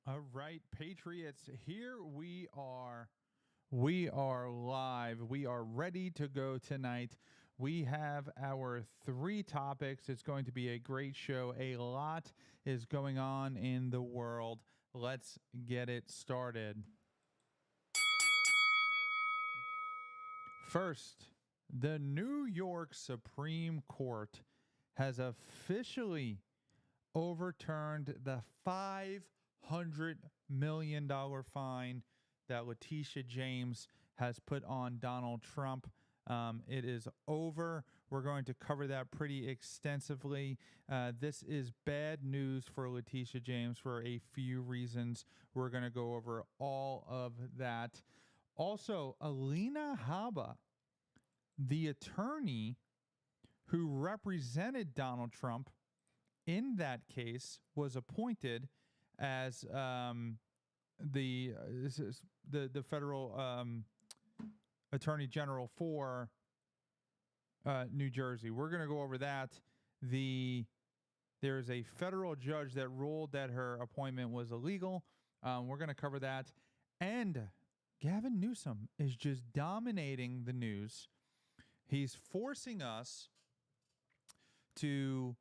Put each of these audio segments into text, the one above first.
All right, Patriots, here we are. We are live. We are ready to go tonight. We have our 3 topics. It's going to be a great show. A lot is going on in the world. Let's get it started. First, the New York Supreme Court has officially overturned the $500 million fine that Letitia James has put on Donald Trump. It is over. We're going to cover that pretty extensively. This is bad news for Letitia James for a few reasons. We're going to go over all of that. Also, Alina Habba, the attorney who represented Donald Trump in that case, was appointed as the federal attorney general for New Jersey. We're going to go over that. There's a federal judge that ruled that her appointment was illegal. We're going to cover that. And Gavin Newsom is just dominating the news. He's forcing us to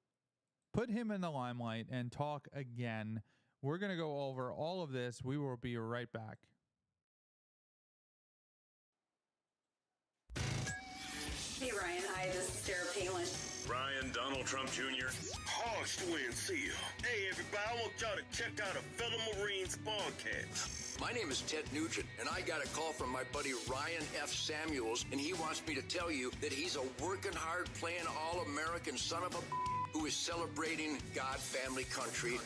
put him in the limelight and talk again. We're going to go over all of this. We will be right back. Hey, Ryan. Hi, this is Sarah Palin. Ryan, Donald Trump Jr. Harsh to NC. Hey, everybody, I want y'all to check out a fellow Marines podcast. My name is Ted Nugent, and I got a call from my buddy Ryan F. Samuels, and he wants me to tell you that he's a working hard, playing all-American son of a who is celebrating God, family, country.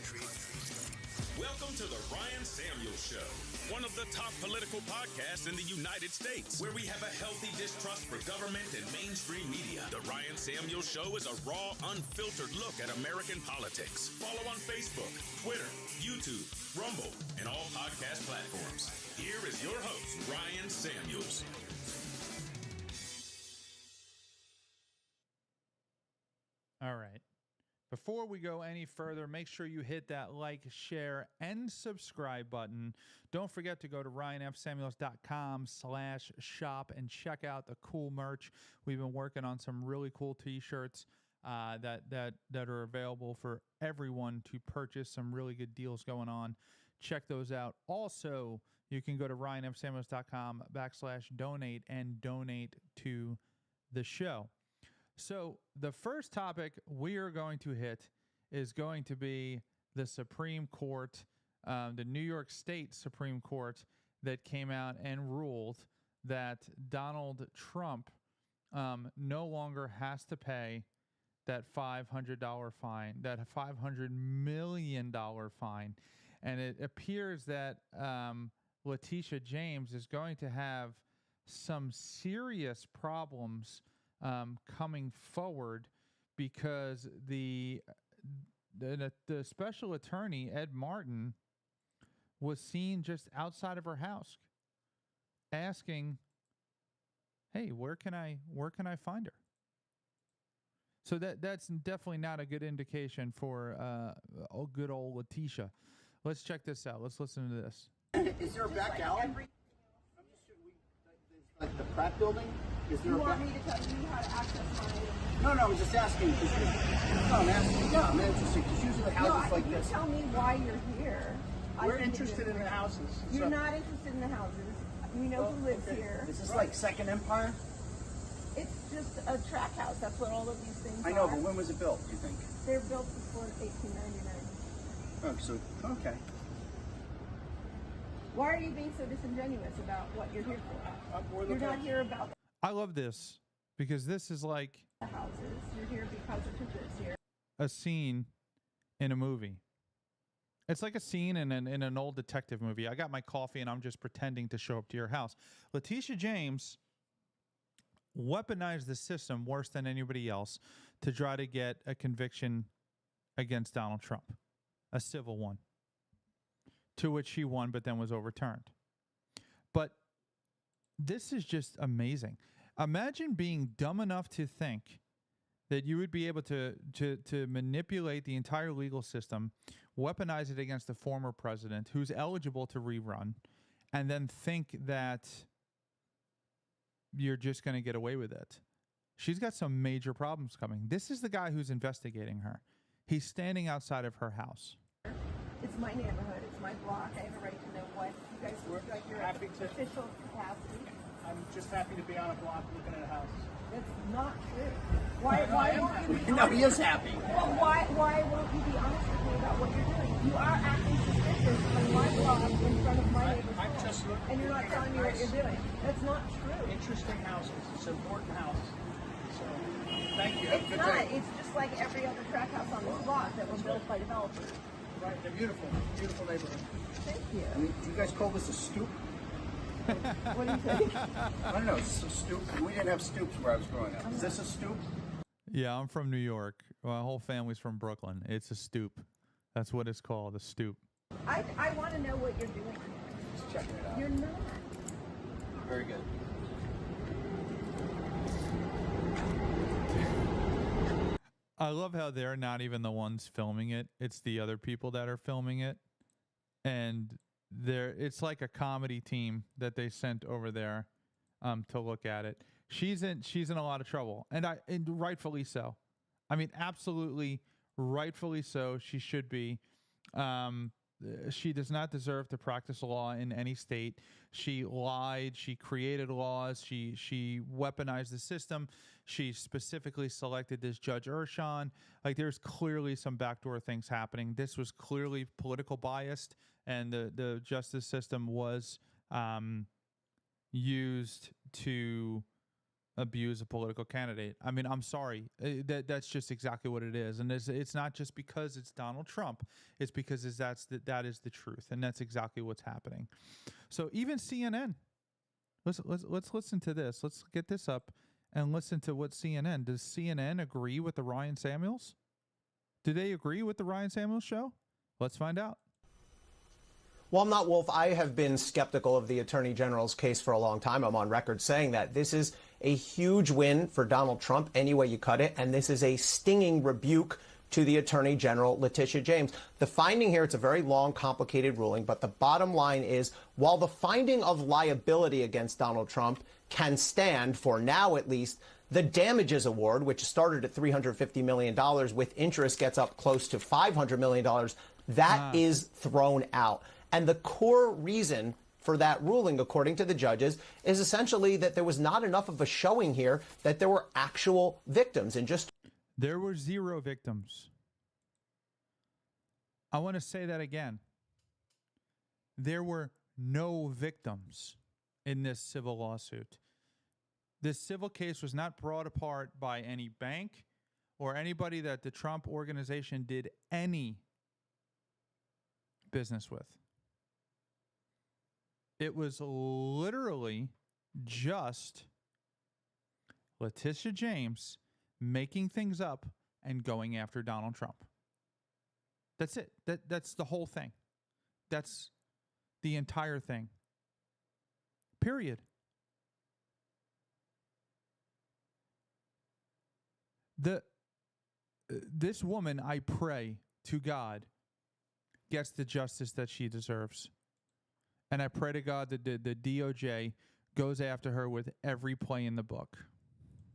Welcome to the Ryan Samuels Show, one of the top political podcasts in the United States, where we have a healthy distrust for government and mainstream media. The Ryan Samuels Show is a raw, unfiltered look at American politics. Follow on Facebook, Twitter, YouTube, Rumble, and all podcast platforms. Here is your host, Ryan Samuels. All right. Before we go any further, make sure you hit that like, share, and subscribe button. Don't forget to go to ryanfsamuels.com/shop and check out the cool merch. We've been working on some really cool t-shirts that are available for everyone to purchase. Some really good deals going on. Check those out. Also, you can go to ryanfsamuels.com/donate and donate to the show. So the first topic we are going to hit is going to be the Supreme Court, the New York State Supreme Court, that came out and ruled that Donald Trump no longer has to pay that $500 fine, that $500 million fine. And it appears that Letitia James is going to have some serious problems coming forward, because the special attorney, Ed Martin, was seen just outside of her house asking, hey, where can I find her? So that's definitely not a good indication for good old Letitia. Let's check this out. Let's listen to this. Is there a back alley? Like the Pratt building? Is there You a want back? me to tell you how to access my... No, I'm just asking. I'm asking. No, I'm interested. Because usually houses like you this. tell me why you're here. We're interested in the houses. You're not interested in the houses. We know who lives here. Is this like Second Empire? It's just a track house. That's what all of these things I know, are. but when was it built, do you think? They're built before 1899. Oh, so, okay. Why are you being so disingenuous about what you're here for? You're not here about I love this because this is like the houses. You're here because of who lives here. a scene in a movie. It's like a scene in an old detective movie. I got my coffee and I'm just pretending to show up to your house. Letitia James weaponized the system worse than anybody else to try to get a conviction against Donald Trump, a civil one, to which she won but then was overturned. But this is just amazing. Imagine being dumb enough to think that you would be able to manipulate the entire legal system, weaponize it against the former president who's eligible to rerun, and then think that you're just going to get away with it. She's got some major problems coming. This is the guy who's investigating her. He's standing outside of her house. It's my neighborhood. It's my block. I have a right to know what you guys look like. You're happy to- official capacity. I'm just happy to be on a block looking at a house. That's not true. Why won't you be No, he is happy. Well, why won't you be honest with me about what you're doing? You are acting suspicious on my block in front of my neighbor's I'm home, just looking and you're not at telling me what you're doing. That's not true. Interesting houses. It's an important house. So, thank you. Have a It's good not. day. It's just like every other track house on this block that was built by developers. Right, they're beautiful. Beautiful neighborhood. Thank you. I mean, do you guys call this a stoop? What do you think? I don't know. It's a stoop. We didn't have stoops where I was growing up. Is this a stoop? Yeah, I'm from New York. My whole family's from Brooklyn. It's a stoop. That's what it's called, a stoop. I want to know what you're doing. Just checking it out. You're not. Very good. I love how they're not even the ones filming it. It's the other people that are filming it. And it's like a comedy team that they sent over there to look at it. She's in a lot of trouble, and rightfully so. I mean, absolutely, rightfully so. She should be. She does not deserve to practice law in any state. She lied. She created laws. She weaponized the system. She specifically selected this Judge Urshan. Like, there's clearly some backdoor things happening. This was clearly political biased, and the justice system was used to abuse a political candidate. I mean, I'm sorry. That's just exactly what it is. And it's not just because it's Donald Trump. It's because that is the truth. And that's exactly what's happening. So even CNN, let's listen to this. Let's get this up and listen to what CNN. Does CNN agree with the Ryan Samuels? Do they agree with the Ryan Samuels show? Let's find out. Well, I'm not Wolf. I have been skeptical of the Attorney General's case for a long time. I'm on record saying that this is a huge win for Donald Trump any way you cut it, and this is a stinging rebuke to the Attorney General, Letitia James. The finding here, it's a very long, complicated ruling, but the bottom line is, while the finding of liability against Donald Trump can stand, for now at least, the damages award, which started at $350 million with interest, gets up close to $500 million, that is thrown out. And the core reason for that ruling, according to the judges, is essentially that there was not enough of a showing here that there were actual victims. And just there were 0 victims. I want to say that again. There were no victims in this civil lawsuit. This civil case was not brought apart by any bank or anybody that the Trump organization did any business with. It was literally just Letitia James making things up and going after Donald Trump. That's it. That's the whole thing. That's the entire thing. Period. This woman, I pray to God, gets the justice that she deserves. And I pray to God that the DOJ goes after her with every play in the book.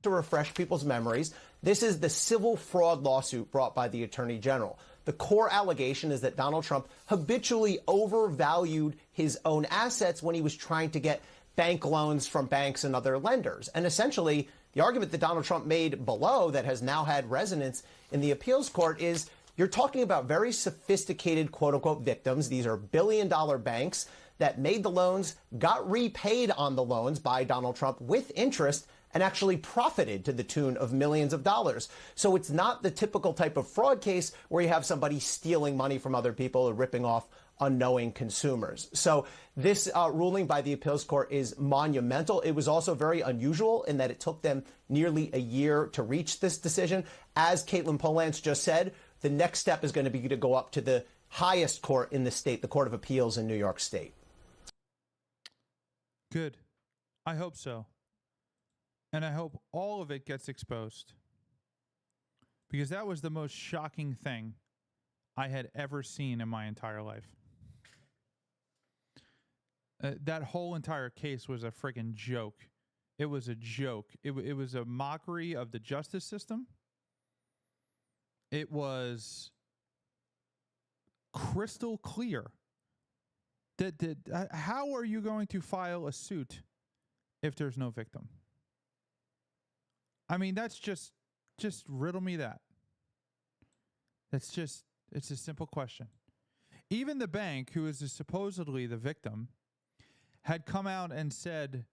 To refresh people's memories, this is the civil fraud lawsuit brought by the Attorney General. The core allegation is that Donald Trump habitually overvalued his own assets when he was trying to get bank loans from banks and other lenders. And essentially, the argument that Donald Trump made below that has now had resonance in the appeals court is you're talking about very sophisticated, quote-unquote, victims. These are billion-dollar banks that made the loans, got repaid on the loans by Donald Trump with interest, and actually profited to the tune of millions of dollars. So it's not the typical type of fraud case where you have somebody stealing money from other people or ripping off unknowing consumers. So this ruling by the appeals court is monumental. It was also very unusual in that it took them nearly a year to reach this decision. As Caitlin Polance just said, the next step is going to be to go up to the highest court in the state, the Court of Appeals in New York State. Good. I hope so. And I hope all of it gets exposed. Because that was the most shocking thing I had ever seen in my entire life. That whole entire case was a friggin' joke. It was a joke. It was a mockery of the justice system. It was crystal clear that how are you going to file a suit if there's no victim? I mean, that's just riddle me that. It's a simple question. Even the bank, who is supposedly the victim, had come out and said,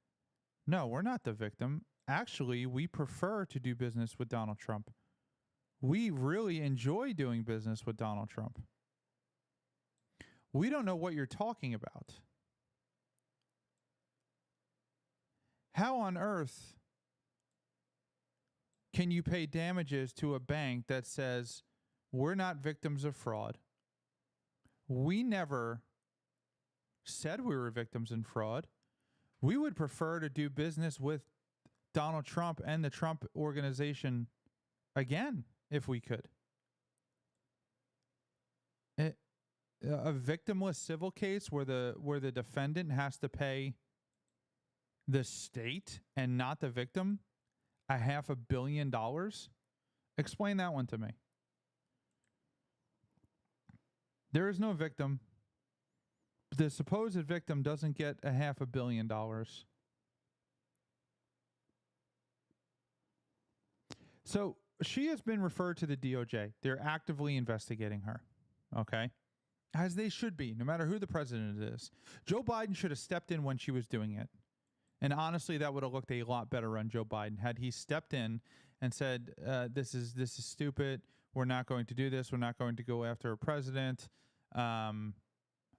no, we're not the victim. Actually, we prefer to do business with Donald Trump. We really enjoy doing business with Donald Trump. We don't know what you're talking about. How on earth can you pay damages to a bank that says, we're not victims of fraud? We never said we were victims in fraud. We would prefer to do business with Donald Trump and the Trump organization again, if we could. A victimless civil case where the defendant has to pay the state and not the victim $500 million Explain that one to me. There is no victim. The supposed victim doesn't get a $500 million. So she has been referred to the DOJ. They're actively investigating her. Okay? As they should be, no matter who the president is. Joe Biden should have stepped in when she was doing it. And honestly, that would have looked a lot better on Joe Biden had he stepped in and said, this is stupid. We're not going to do this. We're not going to go after a president,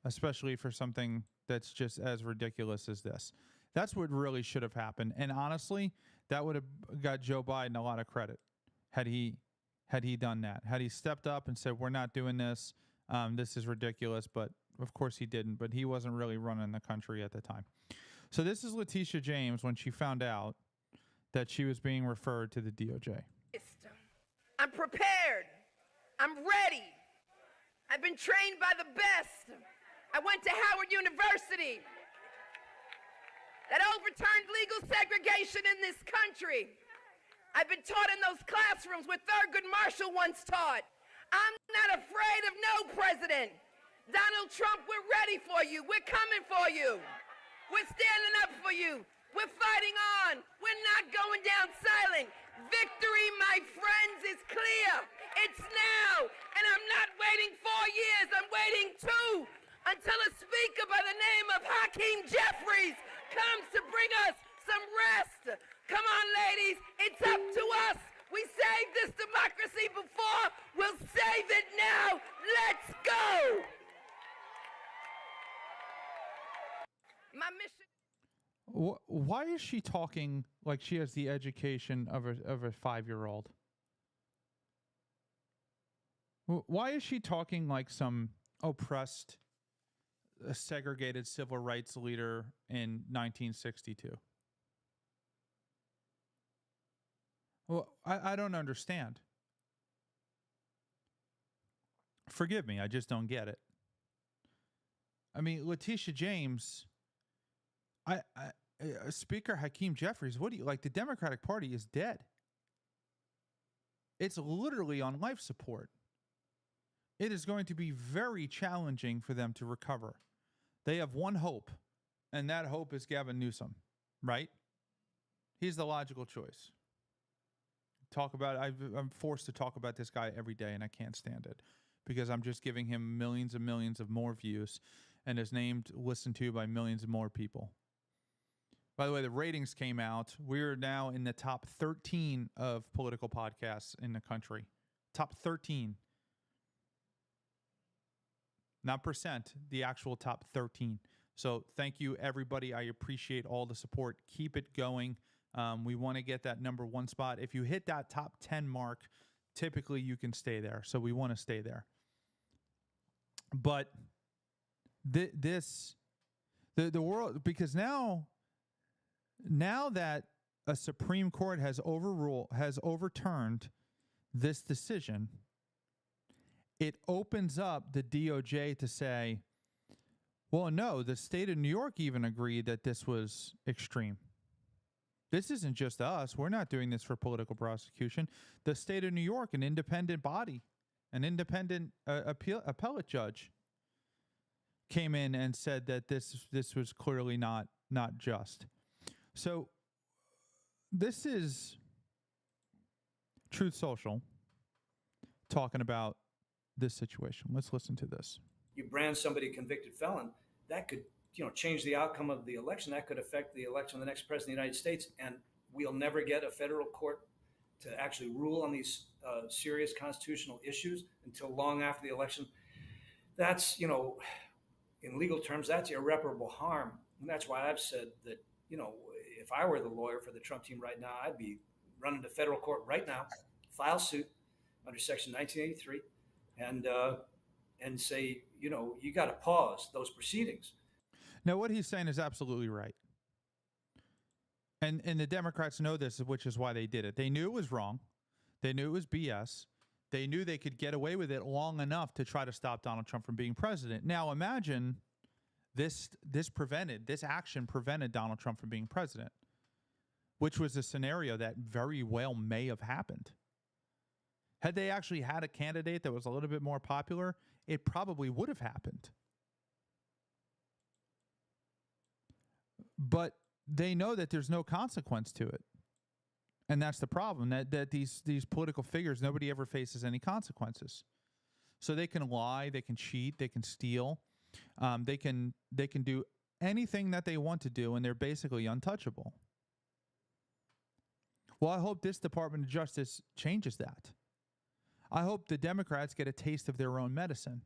especially for something that's just as ridiculous as this. That's what really should have happened. And honestly, that would have got Joe Biden a lot of credit had he done that. Had he stepped up and said, we're not doing this. This is ridiculous. But of course he didn't. But he wasn't really running the country at the time. So this is Letitia James when she found out that she was being referred to the DOJ. I'm prepared. I'm ready. I've been trained by the best. I went to Howard University. That overturned legal segregation in this country. I've been taught in those classrooms where Thurgood Marshall once taught. I'm not afraid of no president. Donald Trump, we're ready for you. We're coming for you. We're standing up for you. We're fighting on. We're not going down silent. Victory, my friends, is clear. It's now. And I'm not waiting 4 years. I'm waiting 2 until a speaker by the name of Hakeem Jeffries comes to bring us some rest. Come on, ladies. It's up to us. We saved this democracy before. We'll save it now. Let's go. My mission. Why is she talking like she has the education of a 5-year-old? Why is she talking like some oppressed, segregated civil rights leader in 1962? Well, I don't understand. Forgive me, I just don't get it. I mean, Letitia James, Speaker Hakeem Jeffries, what do you like? The Democratic Party is dead. It's literally on life support. It is going to be very challenging for them to recover. They have one hope, and that hope is Gavin Newsom, right? He's the logical choice. I'm forced to talk about this guy every day, and I can't stand it because I'm just giving him millions and millions of more views and is listened to by millions of more people. By the way, the ratings came out. We're now in the top 13 of political podcasts in the country. Top 13. Not percent, the actual top 13. So thank you, everybody. I appreciate all the support. Keep it going. We want to get that number 1 spot. If you hit that top 10 mark, typically you can stay there. So we want to stay there. But the world, because now that a Supreme Court has overturned this decision, it opens up the DOJ to say, well, no, the state of New York even agreed that this was extreme. This isn't just us. We're not doing this for political prosecution. The state of New York, an independent body, an independent appellate judge, came in and said that this was clearly not just. So this is Truth Social talking about this situation. Let's listen to this. You brand somebody a convicted felon, that could change the outcome of the election. That could affect the election of the next president of the United States. And we'll never get a federal court to actually rule on these serious constitutional issues until long after the election. That's, in legal terms, that's irreparable harm. And that's why I've said that, if I were the lawyer for the Trump team right now, I'd be running to federal court right now, file suit under Section 1983, and say, you got to pause those proceedings. Now, what he's saying is absolutely right. And the Democrats know this, which is why they did it. They knew it was wrong. They knew it was BS. They knew they could get away with it long enough to try to stop Donald Trump from being president. Now, imagine this action prevented Donald Trump from being president, which was a scenario that very well may have happened. Had they actually had a candidate that was a little bit more popular, it probably would have happened. But they know that there's no consequence to it. And that's the problem, that these political figures, nobody ever faces any consequences. So they can lie, they can cheat, they can steal, they can do anything that they want to do, and they're basically untouchable. Well, I hope this Department of Justice changes that. I hope the Democrats get a taste of their own medicine,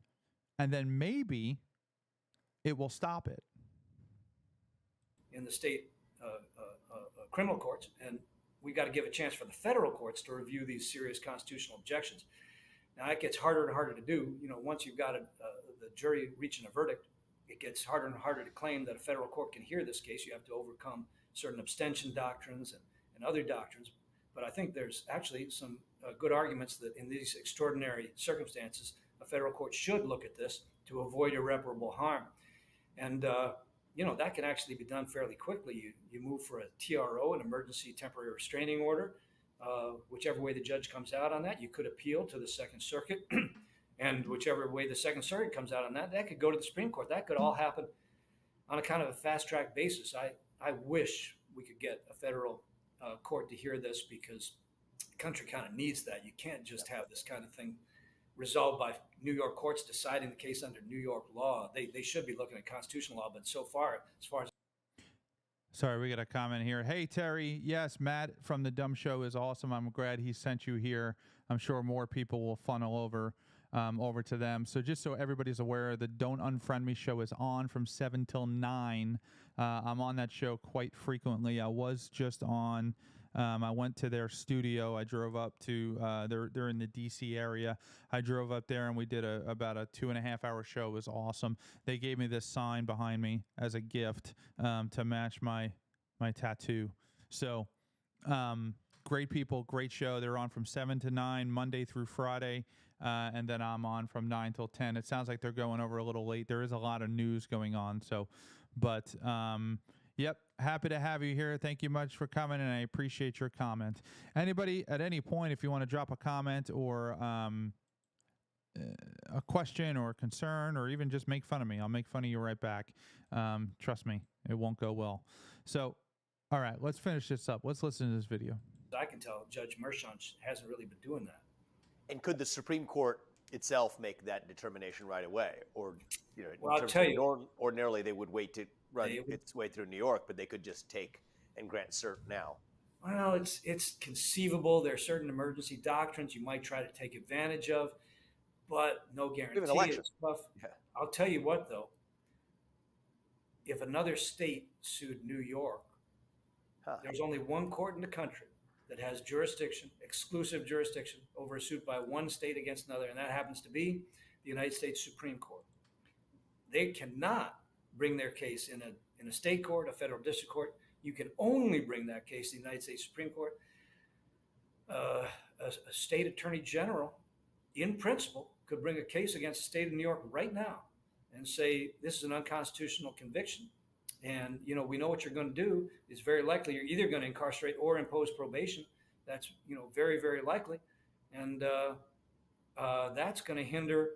and then maybe it will stop it. In the state criminal courts, and we got to give a chance for the federal courts to review these serious constitutional objections. Now, it gets harder and harder to do. You know, once you've got the jury reaching a verdict, it gets harder and harder to claim that a federal court can hear this case. You have to overcome certain abstention doctrines and other doctrines. But I think there's actually some good arguments that in these extraordinary circumstances, a federal court should look at this to avoid irreparable harm. And, you know, that can actually be done fairly quickly. You move for a TRO, an emergency temporary restraining order. Whichever way the judge comes out on that, you could appeal to the Second Circuit. And whichever way the Second Circuit comes out on that, that could go to the Supreme Court. That could all happen on a kind of a fast-track basis. I wish we could get a federal court to hear this, because the country kind of needs that. You can't just have this kind of thing resolved by New York courts deciding the case under New York law. They should be looking at constitutional law, but so far, as far as... Sorry, we got a comment here. Hey, Terry. Yes, Matt from The Dumb Show is awesome. I'm glad he sent you here. I'm sure more people will funnel over to them. So just so everybody's aware, the Don't Unfriend Me show is on from 7 till 9. I'm on that show quite frequently. I was just on... I went to their studio. I drove up to, they're in the D.C. area. I drove up there and we did about a 2.5-hour show. It was awesome. They gave me this sign behind me as a gift to match my tattoo. So great people, great show. They're on from 7 to 9, Monday through Friday. And then I'm on from 9 till 10. It sounds like they're going over a little late. There is a lot of news going on. So, but... Yep. Happy to have you here. Thank you much for coming, and I appreciate your comment. Anybody at any point, if you want to drop a comment or a question or a concern, or even just make fun of me, I'll make fun of you right back. Trust me, it won't go well. So, all right, let's finish this up. Let's listen to this video. I can tell Judge Mershon hasn't really been doing that. And could the Supreme Court itself make that determination right away? Or, you know, well, I'll tell you, ordinarily they would wait to run its way through New York, but they could just take and grant cert now. Well, it's conceivable. There are certain emergency doctrines you might try to take advantage of, but no guarantee. It's tough. Yeah. I'll tell you what, though. If another state sued New York, there's only one court in the country that has jurisdiction, exclusive jurisdiction, over a suit by one state against another, and that happens to be the United States Supreme Court. They cannot bring their case in a state court, a federal district court. You can only bring that case in the United States Supreme Court. A state attorney general, in principle, could bring a case against the state of New York right now and say, this is an unconstitutional conviction. And, you know, we know what you're going to do. It's very likely you're either going to incarcerate or impose probation. That's, you know, very, very likely. And that's going to hinder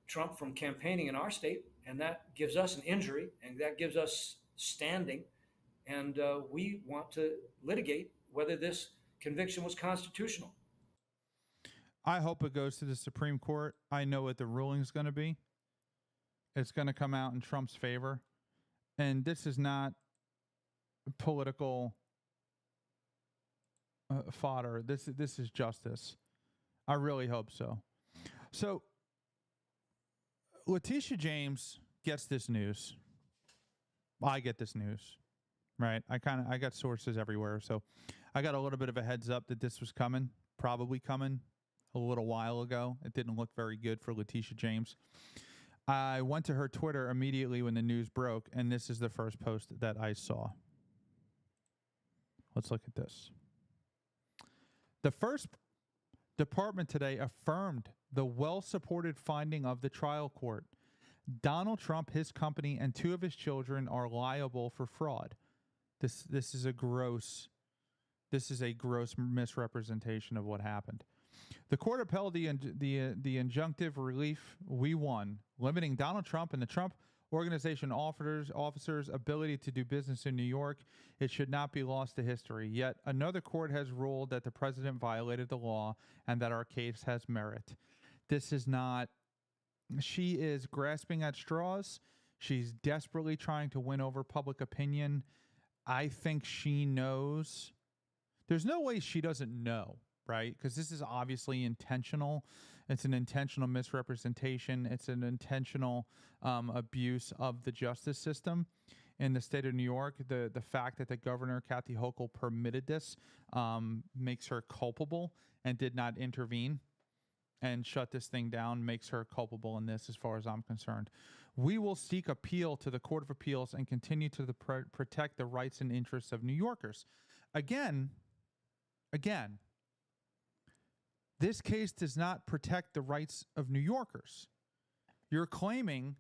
Trump from campaigning in our state. And that gives us an injury, and that gives us standing. And we want to litigate whether this conviction was constitutional. I hope it goes to the Supreme Court. I know what the ruling is going to be. It's going to come out in Trump's favor. And this is not political fodder. This is justice. I really hope so. So Letitia James gets this news. I get this news, right? I got sources everywhere. So I got a little bit of a heads up that this was coming, probably coming a little while ago. It didn't look very good for Letitia James. I went to her Twitter immediately when the news broke, and this is the first post that I saw. Let's look at this. The first department today affirmed the well-supported finding of the trial court. Donald Trump, his company, and 2 of his children are liable for fraud. This is a gross misrepresentation of what happened. The court upheld the injunctive relief we won, limiting Donald Trump and the Trump Organization officers' ability to do business in New York. It should not be lost to history. Yet another court has ruled that the president violated the law and that our case has merit. This is not... She is grasping at straws. She's desperately trying to win over public opinion. I think she knows. There's no way she doesn't know, right? Because this is obviously intentional. It's an intentional misrepresentation. It's an intentional abuse of the justice system in the state of New York. The fact that the governor, Kathy Hochul, permitted this makes her culpable and did not intervene and shut this thing down, makes her culpable in this as far as I'm concerned. We will seek appeal to the Court of Appeals and continue to protect the rights and interests of New Yorkers. Again, this case does not protect the rights of New Yorkers. You're claiming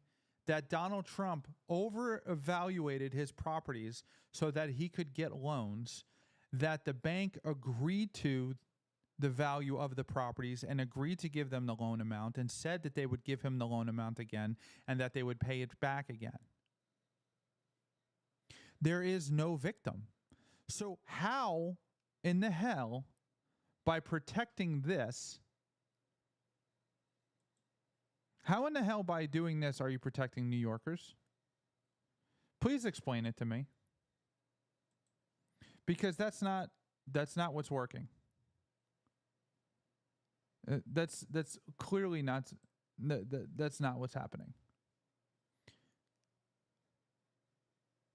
that Donald Trump over-evaluated his properties so that he could get loans, that the bank agreed to the value of the properties and agreed to give them the loan amount and said that they would give him the loan amount again and that they would pay it back again. There is no victim. So how in the hell, by protecting this, how in the hell by doing this are you protecting New Yorkers? Please explain it to me. Because that's not what's working. That's clearly not. That's not what's happening.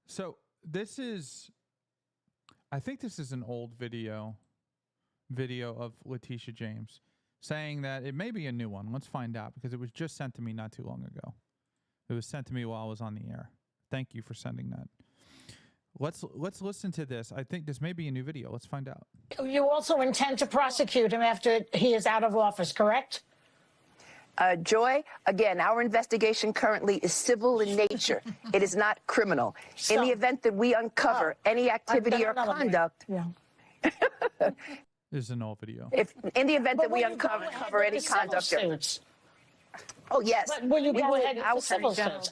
So this is, I think this is an old video of Letitia James saying that it may be a new one. Let's find out, because it was just sent to me not too long ago. It was sent to me while I was on the air. Thank you for sending that. Let's listen to this. I think this may be a new video. Let's find out. You also intend to prosecute him after he is out of office, correct? Joy, again, our investigation currently is civil in nature. It is not criminal. In the event that we uncover any activity or conduct... This is an old video. If in the event that we uncover any conduct... Oh, yes. But will you go ahead with the civil suits?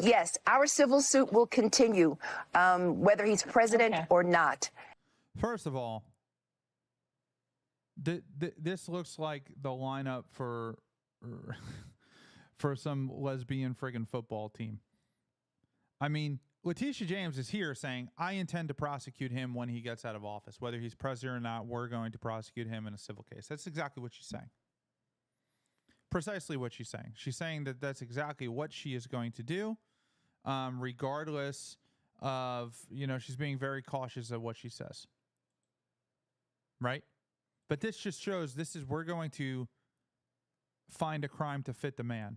Yes, our civil suit will continue, whether he's president or not. First of all, this looks like the lineup for some lesbian friggin' football team. I mean, Letitia James is here saying, I intend to prosecute him when he gets out of office. Whether he's president or not, we're going to prosecute him in a civil case. That's exactly what she's saying. Precisely what she's saying. She's saying that that's exactly what she is going to do, regardless of, she's being very cautious of what she says. Right? But this just shows we're going to find a crime to fit the man.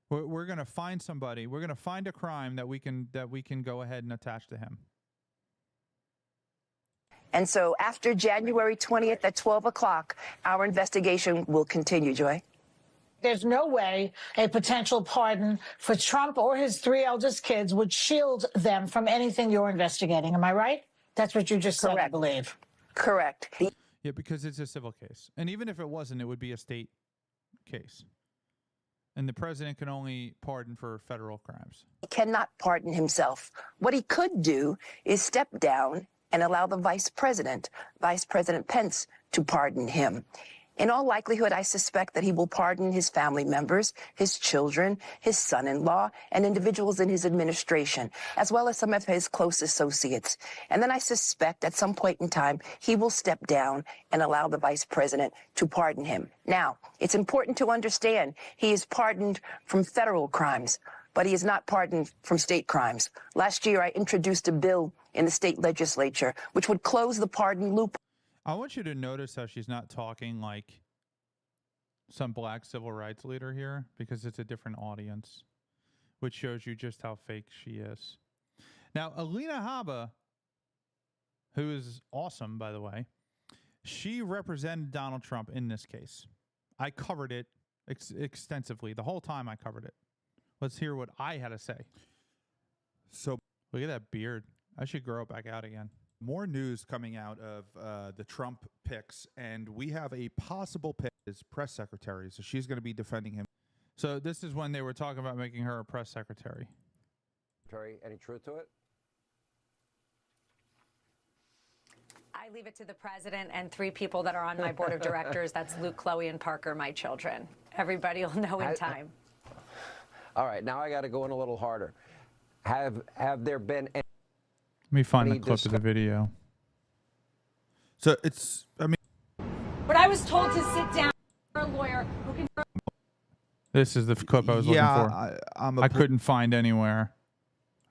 We're going to find somebody. We're going to find a crime that we can go ahead and attach to him. And so after January 20th at 12 o'clock, our investigation will continue, Joy. There's no way a potential pardon for Trump or his three eldest kids would shield them from anything you're investigating. Am I right? That's what you just said, I believe. Correct. Yeah, because it's a civil case. And even if it wasn't, it would be a state case. And the president can only pardon for federal crimes. He cannot pardon himself. What he could do is step down and allow the Vice President Pence, to pardon him. In all likelihood, I suspect that he will pardon his family members, his children, his son-in-law, and individuals in his administration, as well as some of his close associates. And then I suspect at some point in time, he will step down and allow the Vice President to pardon him. Now, it's important to understand he is pardoned from federal crimes, but he is not pardoned from state crimes. Last year, I introduced a bill in the state legislature which would close the pardon loop. I want you to notice how she's not talking like some black civil rights leader here, because it's a different audience, which shows you just how fake she is. Now, Alina Habba, who is awesome, by the way, she represented Donald Trump in this case. I covered it extensively. The whole time I covered it. Let's hear what I had to say. So, look at that beard. I should grow it back out again. More news coming out of the Trump picks, and we have a possible pick as press secretary. So she's going to be defending him. So this is when they were talking about making her a press secretary. Any truth to it? I leave it to the president and 3 people that are on my board of directors. That's Luke, Chloe, and Parker, my children. Everybody will know in time. All right, now I got to go in a little harder. Have there been any... Let me find the clip of the video. So it's, I mean... But I was told to sit down for a lawyer who can... This is the clip I was looking for. I couldn't find anywhere.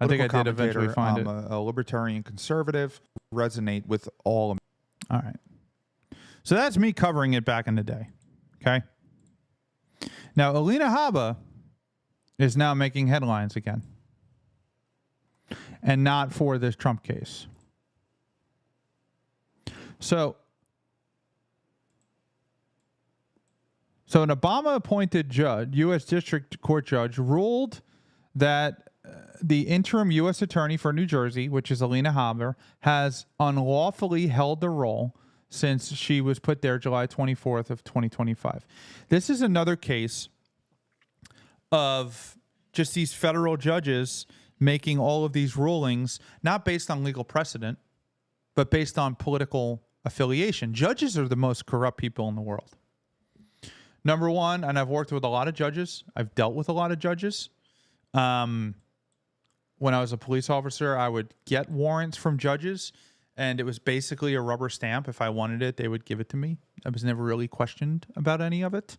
I think I did eventually find it. I'm a libertarian conservative. Resonate with all of them. All right. So that's me covering it back in the day. Okay. Now, Alina Habba is now making headlines again. And not for this Trump case. So an Obama-appointed judge, U.S. District Court judge, ruled that the interim U.S. attorney for New Jersey, which is Alina Habba, has unlawfully held the role since she was put there July 24th of 2025. This is another case of just these federal judges making all of these rulings, not based on legal precedent, but based on political affiliation. Judges are the most corrupt people in the world. Number one, and I've worked with a lot of judges. I've dealt with a lot of judges. When I was a police officer, I would get warrants from judges, and it was basically a rubber stamp. If I wanted it, they would give it to me. I was never really questioned about any of it.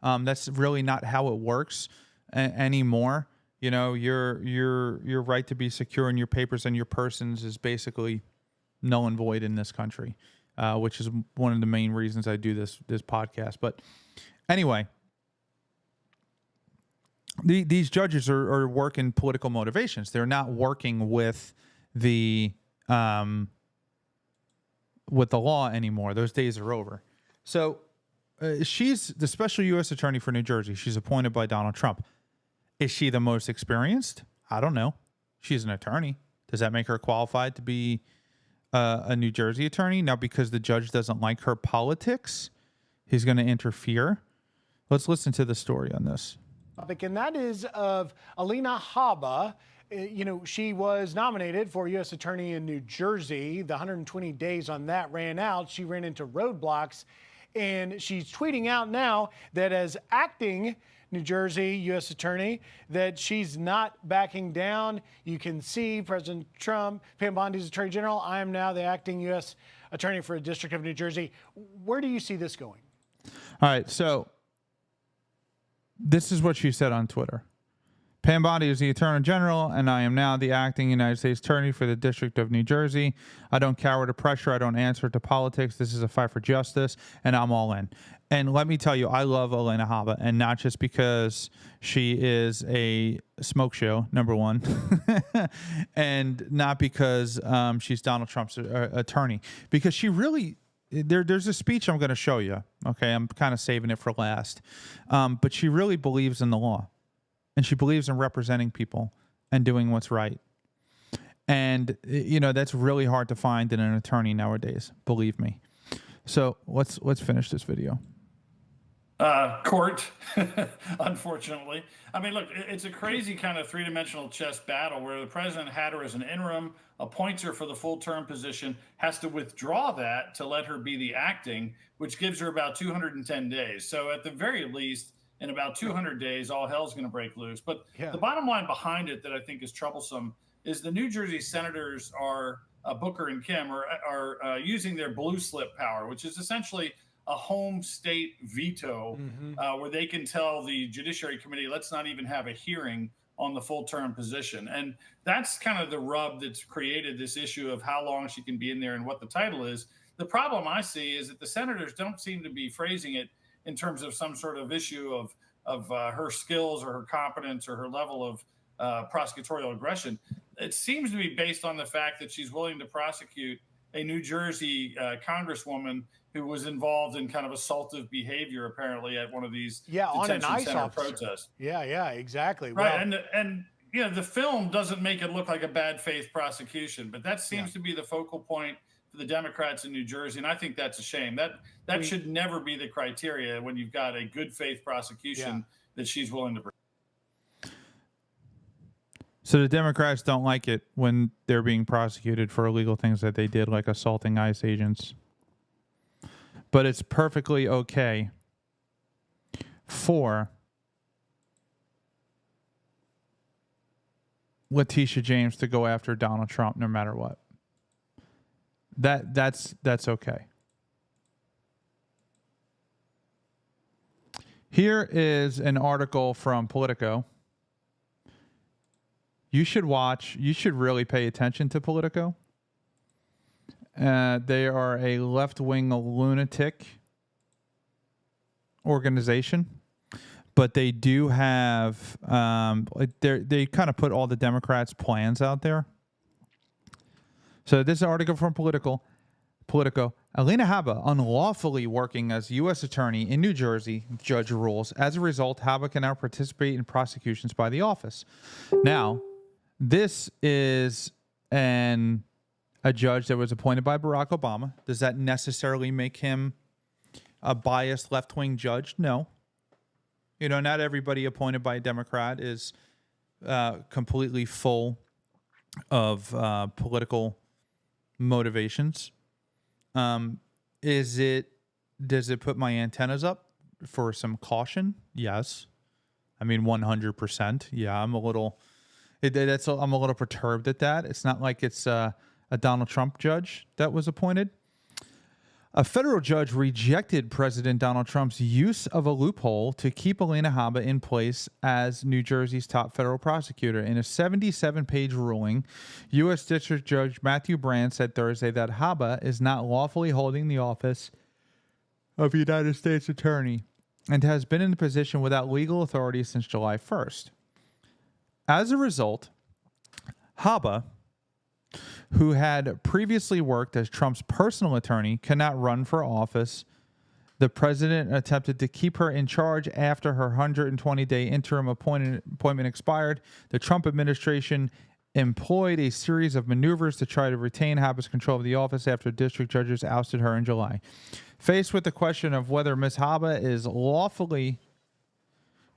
That's really not how it works anymore. You know, your right to be secure in your papers and your persons is basically null and void in this country, which is one of the main reasons I do this podcast. But anyway, these judges are working political motivations. They're not working with the law anymore. Those days are over. So she's the special U.S. attorney for New Jersey. She's appointed by Donald Trump. Is she the most experienced? I don't know. She's an attorney. Does that make her qualified to be a New Jersey attorney? Now, because the judge doesn't like her politics, he's going to interfere. Let's listen to the story on this. And that is of Alina Habba. You know, she was nominated for U.S. Attorney in New Jersey. The 120 days on that ran out. She ran into roadblocks, and she's tweeting out now that as acting New Jersey U.S. Attorney, that she's not backing down. You can see President Trump, Pam Bondi's Attorney General. I am now the acting U.S. Attorney for the District of New Jersey. Where do you see this going? All right, so this is what she said on Twitter. Pam Bondi is the Attorney General, and I am now the acting United States Attorney for the District of New Jersey. I don't cower to pressure. I don't answer to politics. This is a fight for justice, and I'm all in. And let me tell you, I love Alina Habba, and not just because she is a smoke show, number one, and not because she's Donald Trump's attorney, because she really... There's a speech I'm going to show you. Okay, I'm kind of saving it for last. But she really believes in the law. And she believes in representing people and doing what's right. And, you know, that's really hard to find in an attorney nowadays, believe me. So let's finish this video. Court, unfortunately. I mean, look, it's a crazy kind of three-dimensional chess battle where the president had her as an interim, appoints her for the full-term position, has to withdraw that to let her be the acting, which gives her about 210 days. So at the very least, in about 200 days, all hell's going to break loose. But the bottom line behind it that I think is troublesome is the New Jersey senators are, Booker and Kim, are using their blue slip power, which is essentially a home state veto where they can tell the Judiciary Committee, let's not even have a hearing on the full-term position. And that's kind of the rub that's created this issue of how long she can be in there and what the title is. The problem I see is that the senators don't seem to be phrasing it in terms of some sort of issue of her skills or her competence or her level of prosecutorial aggression. It seems to be based on the fact that she's willing to prosecute a New Jersey congresswoman who was involved in kind of assaultive behavior, apparently, at one of these detention center protests. Yeah, exactly. Right, well, and you know, the film doesn't make it look like a bad faith prosecution, but that seems to be the focal point for the Democrats in New Jersey, and I think that's a shame. That should never be the criteria when you've got a good faith prosecution that she's willing to bring. So the Democrats don't like it when they're being prosecuted for illegal things that they did, like assaulting ICE agents. But it's perfectly okay for Letitia James to go after Donald Trump no matter what. That's okay. Here is an article from Politico. You should really pay attention to Politico. They are a left-wing lunatic organization, but they do have they kind of put all the Democrats' plans out there. So this article from Politico. Alina Habba unlawfully working as U.S. attorney in New Jersey, judge rules. As a result, Habba can now participate in prosecutions by the office. Now, this is a judge that was appointed by Barack Obama. Does that necessarily make him a biased left-wing judge? No. You know, not everybody appointed by a Democrat is completely full of political motivations. Does it put my antennas up for some caution? Yes. I mean, 100%. Yeah, I'm a little perturbed at that. It's not like it's a Donald Trump judge that was appointed. A federal judge rejected President Donald Trump's use of a loophole to keep Alina Habba in place as New Jersey's top federal prosecutor. In a 77-page ruling, U.S. District Judge Matthew Brand said Thursday that Habba is not lawfully holding the office of United States Attorney and has been in the position without legal authority since July 1st. As a result, Habba, who had previously worked as Trump's personal attorney, cannot run for office. The president attempted to keep her in charge after her 120-day interim appointment expired. The Trump administration employed a series of maneuvers to try to retain Habba's control of the office after district judges ousted her in July. Faced with the question of whether Ms. Habba is lawfully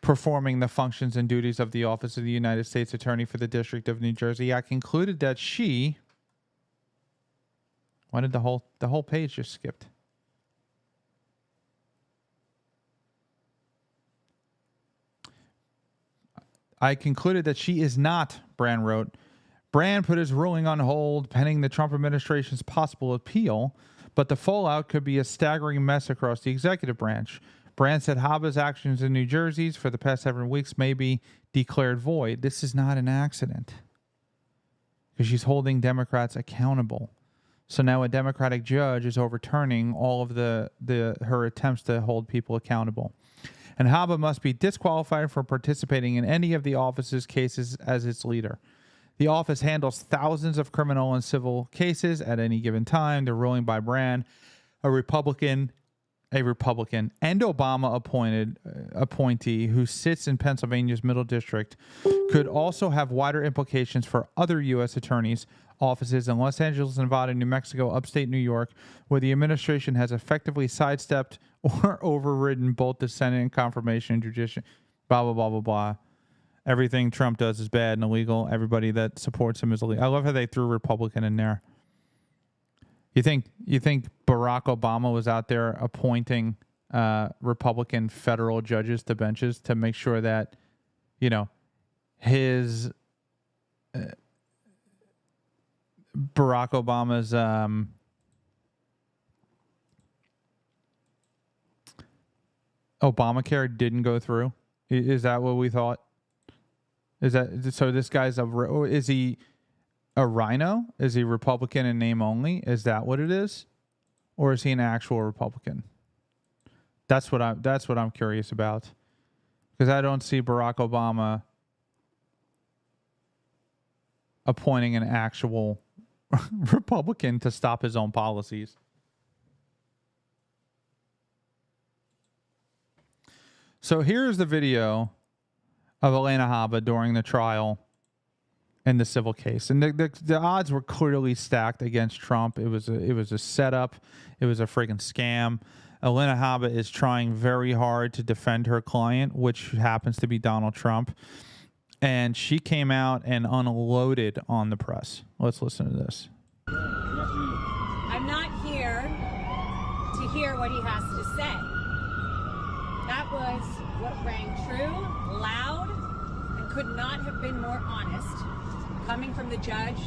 performing the functions and duties of the office of the United States Attorney for the District of New Jersey, I concluded that she... Why did the whole page just skipped? I concluded that she is not, Brand wrote. Brand put his ruling on hold pending the Trump administration's possible appeal, but the fallout could be a staggering mess across the executive branch. Brand said Habba's actions in New Jersey for the past 7 weeks may be declared void. This is not an accident because she's holding Democrats accountable. So now a Democratic judge is overturning all of her attempts to hold people accountable. And Habba must be disqualified from participating in any of the office's cases as its leader. The office handles thousands of criminal and civil cases at any given time. The ruling by Brand, a Republican and Obama appointee who sits in Pennsylvania's Middle District, could also have wider implications for other U.S. attorneys' offices in Los Angeles, Nevada, New Mexico, upstate New York, where the administration has effectively sidestepped or overridden both the Senate and confirmation and judicial, blah, blah, blah, blah, blah. Everything Trump does is bad and illegal. Everybody that supports him is illegal. I love how they threw Republican in there. You think Barack Obama was out there appointing Republican federal judges to benches to make sure that, you know, his Barack Obama's Obamacare didn't go through? Is that what we thought? Is that so? This guy's is he a rhino? Is he Republican in name only? Is that what it is, or is he an actual Republican? That's what I'm curious about, because I don't see Barack Obama appointing an actual Republican to stop his own policies. So here's the video of Alina Habba during the trial in the civil case, and the odds were clearly stacked against Trump. It was a setup. It was a friggin' scam. Alina Habba is trying very hard to defend her client, which happens to be Donald Trump, and she came out and unloaded on the press. Let's listen to this. I'm not here to hear what he has to say. That was what rang true, loud, and could not have been more honest, coming from the judge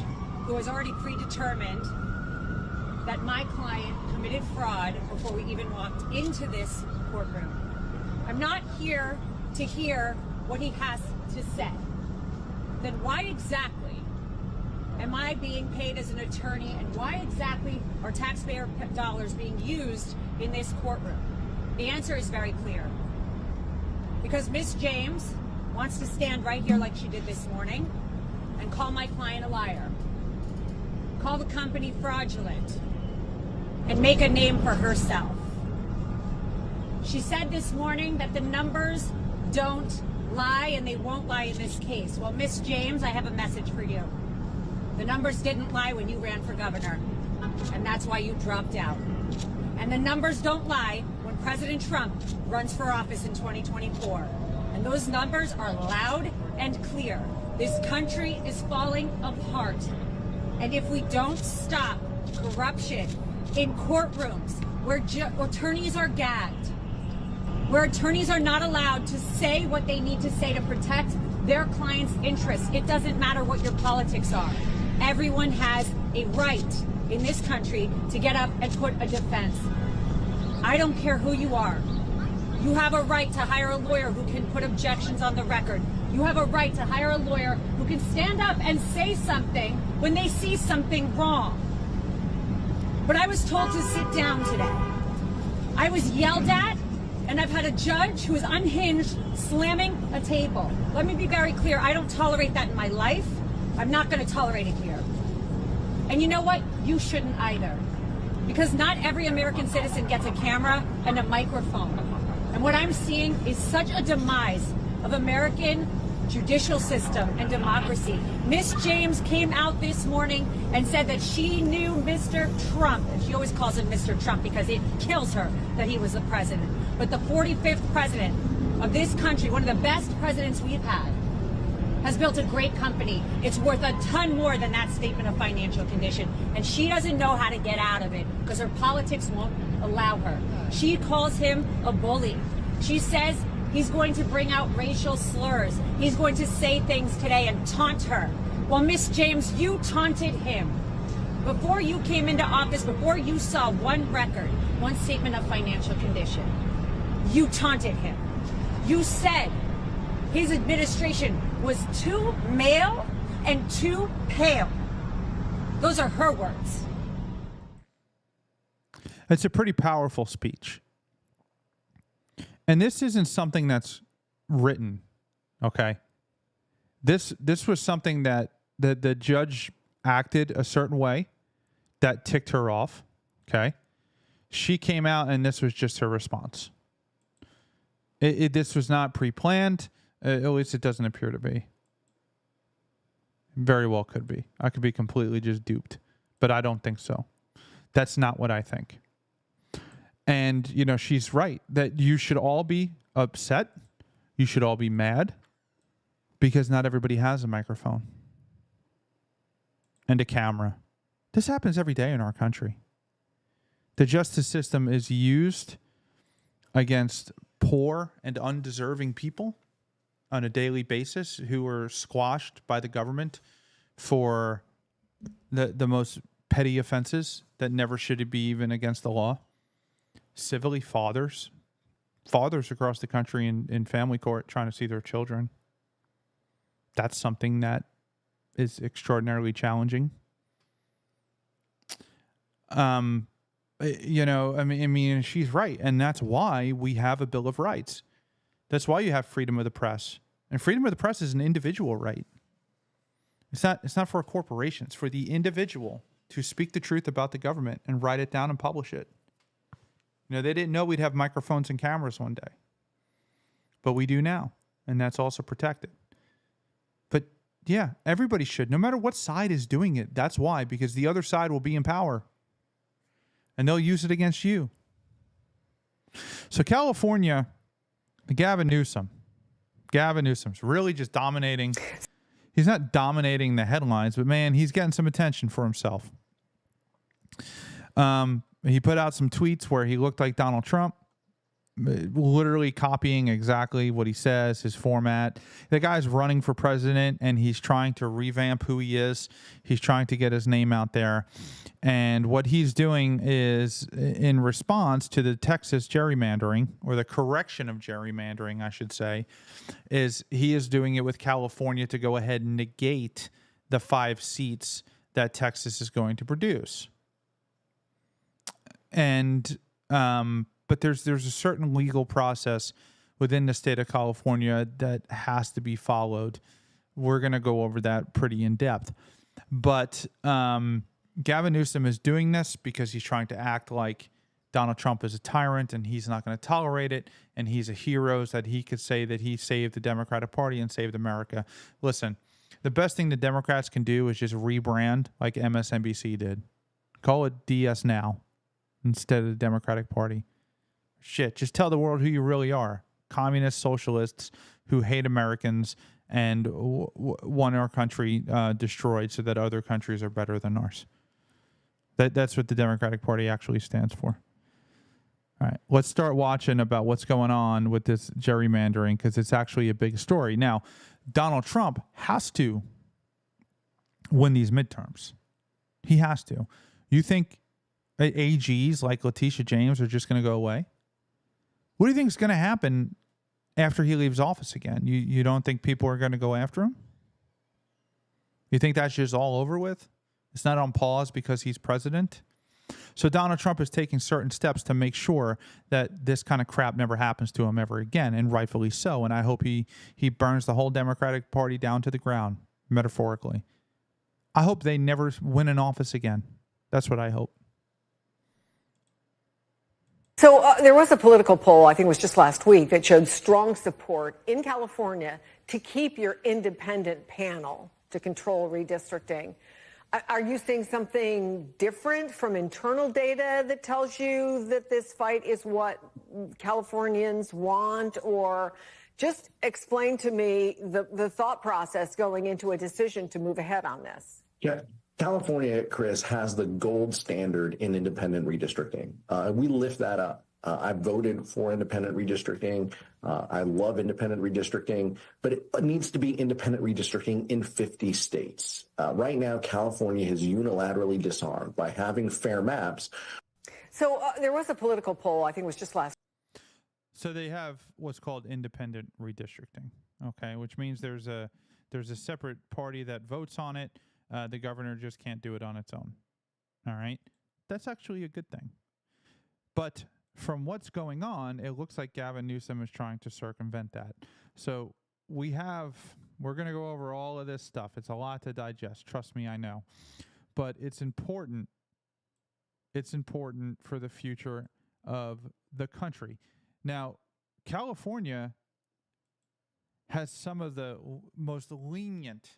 who has already predetermined that my client committed fraud before we even walked into this courtroom. I'm not here to hear what he has to say. Then why exactly am I being paid as an attorney, and why exactly are taxpayer dollars being used in this courtroom? The answer is very clear. Because Miss James wants to stand right here like she did this morning and call my client a liar, call the company fraudulent, and make a name for herself. She said this morning that the numbers don't lie and they won't lie in this case. Well, Miss James, I have a message for you. The numbers didn't lie when you ran for governor, and that's why you dropped out. And the numbers don't lie when President Trump runs for office in 2024. And those numbers are loud and clear. This country is falling apart. And if we don't stop corruption in courtrooms where attorneys are gagged, where attorneys are not allowed to say what they need to say to protect their clients' interests, it doesn't matter what your politics are. Everyone has a right in this country to get up and put a defense. I don't care who you are. You have a right to hire a lawyer who can put objections on the record. You have a right to hire a lawyer who can stand up and say something when they see something wrong. But I was told to sit down today. I was yelled at, and I've had a judge who is unhinged slamming a table. Let me be very clear. I don't tolerate that in my life. I'm not going to tolerate it here. And you know what? You shouldn't either. Because not every American citizen gets a camera and a microphone. And what I'm seeing is such a demise of American judicial system and democracy. Miss James came out this morning and said that she knew Mr. Trump, and she always calls him Mr. Trump because it kills her that he was the president. But the 45th president of this country, one of the best presidents we've had, has built a great company. It's worth a ton more than that statement of financial condition. And she doesn't know how to get out of it because her politics won't allow her. She calls him a bully. She says he's going to bring out racial slurs. He's going to say things today and taunt her. Well, Miss James, you taunted him. Before you came into office, before you saw one record, one statement of financial condition, you taunted him. You said his administration was too male and too pale. Those are her words. It's a pretty powerful speech. And this isn't something that's written, okay? This was something that the judge acted a certain way that ticked her off, okay? She came out and this was just her response. This was not pre-planned. At least it doesn't appear to be. Very well could be. I could be completely just duped, but I don't think so. That's not what I think. And, you know, she's right that you should all be upset. You should all be mad because not everybody has a microphone and a camera. This happens every day in our country. The justice system is used against poor and undeserving people on a daily basis who are squashed by the government for the most petty offenses that never should be even against the law. Civilly, fathers across the country in family court trying to see their children. That's something that is extraordinarily challenging. You know, I mean, she's right, and that's why we have a Bill of Rights. That's why you have freedom of the press. And freedom of the press is an individual right. It's not for a corporation. It's for the individual to speak the truth about the government and write it down and publish it. You know, they didn't know we'd have microphones and cameras one day. But we do now. And that's also protected. But Yeah, everybody should. No matter what side is doing it. That's why, because the other side will be in power. And they'll use it against you. So California, Gavin Newsom's really just dominating. He's not dominating the headlines, but man, he's getting some attention for himself. He put out some tweets where he looked like Donald Trump, literally copying exactly what he says, his format. The guy's running for president, and he's trying to revamp who he is. He's trying to get his name out there. And what he's doing is, in response to the Texas gerrymandering, or the correction of gerrymandering, I should say, is he is doing it with California to go ahead and negate the 5 seats that Texas is going to produce. And but there's a certain legal process within the state of California that has to be followed. We're going to go over that pretty in depth. But Gavin Newsom is doing this because he's trying to act like Donald Trump is a tyrant and he's not going to tolerate it. And he's a hero, so that he could say that he saved the Democratic Party and saved America. Listen, the best thing the Democrats can do is just rebrand like MSNBC did. Call it DS Now instead of the Democratic Party. Shit, just tell the world who you really are. Communist socialists who hate Americans and want our country destroyed so that other countries are better than ours. That's what the Democratic Party actually stands for. All right, let's start watching about what's going on with this gerrymandering, because it's actually a big story. Now, Donald Trump has to win these midterms. He has to. You think AGs like Letitia James are just going to go away? What do you think is going to happen after he leaves office again? You don't think people are going to go after him? You think that's just all over with? It's not on pause because he's president? So Donald Trump is taking certain steps to make sure that this kind of crap never happens to him ever again, and rightfully so. And I hope he burns the whole Democratic Party down to the ground, metaphorically. I hope they never win an office again. That's what I hope. So there was a political poll, I think it was just last week, that showed strong support in California to keep your independent panel to control redistricting. Are you seeing something different from internal data that tells you that this fight is what Californians want? Or just explain to me the thought process going into a decision to move ahead on this. Yeah. California, Chris, has the gold standard in independent redistricting. We lift that up. I voted for independent redistricting. I love independent redistricting, but it needs to be independent redistricting in 50 states. Right now, California has unilaterally disarmed by having fair maps. So there was a political poll, I think it was just last. So they have what's called independent redistricting, okay, which means there's a separate party that votes on it. The governor just can't do it on its own. All right. That's actually a good thing. But from what's going on, it looks like Gavin Newsom is trying to circumvent that. So we're going to go over all of this stuff. It's a lot to digest. Trust me, I know. But it's important. It's important for the future of the country. Now, California has some of the most lenient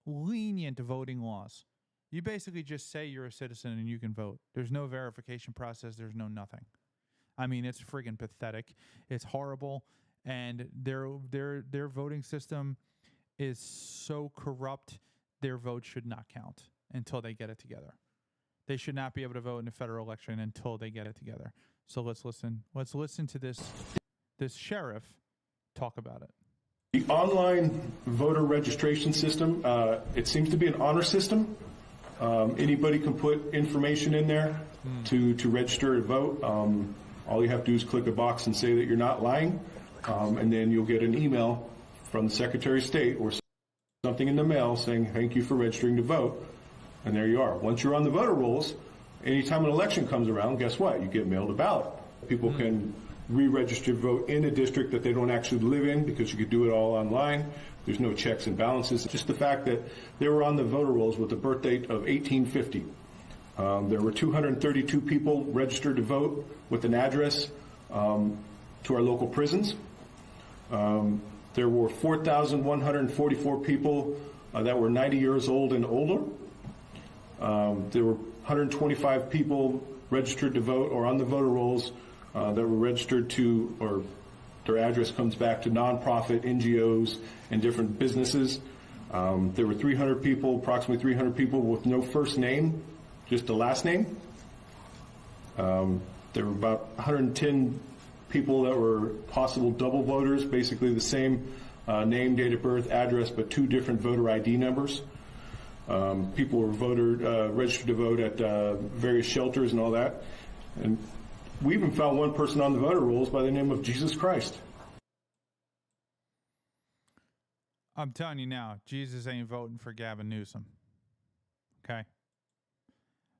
voting laws. You basically just say you're a citizen and you can vote. There's no verification process. There's no nothing. I mean, it's friggin' pathetic. It's horrible. And their voting system is so corrupt, their vote should not count until they get it together. They should not be able to vote in a federal election until they get it together. So let's listen. Let's listen to this sheriff talk about it. The online voter registration system, it seems to be an honor system. Anybody can put information in there to register and vote. All you have to do is click a box and say that you're not lying, and then you'll get an email from the Secretary of State or something in the mail saying, thank you for registering to vote. And there you are. Once you're on the voter rolls, anytime an election comes around, guess what? You get mailed a ballot. People can re-register to vote in a district that they don't actually live in because you could do it all online. There's no checks and balances. Just the fact that they were on the voter rolls with the birth date of 1850. There were 232 people registered to vote with an address to our local prisons. There were 4,144 people that were 90 years old and older. There were 125 people registered to vote or on the voter rolls that were registered to, or their address comes back to nonprofit, NGOs, and different businesses. There were 300 people, approximately 300 people with no first name, just a last name. There were about 110 people that were possible double voters, basically the same name, date of birth, address, but two different voter ID numbers. People were registered to vote at various shelters and all that. And we even found one person on the voter rolls by the name of Jesus Christ. I'm telling you now, Jesus ain't voting for Gavin Newsom. Okay?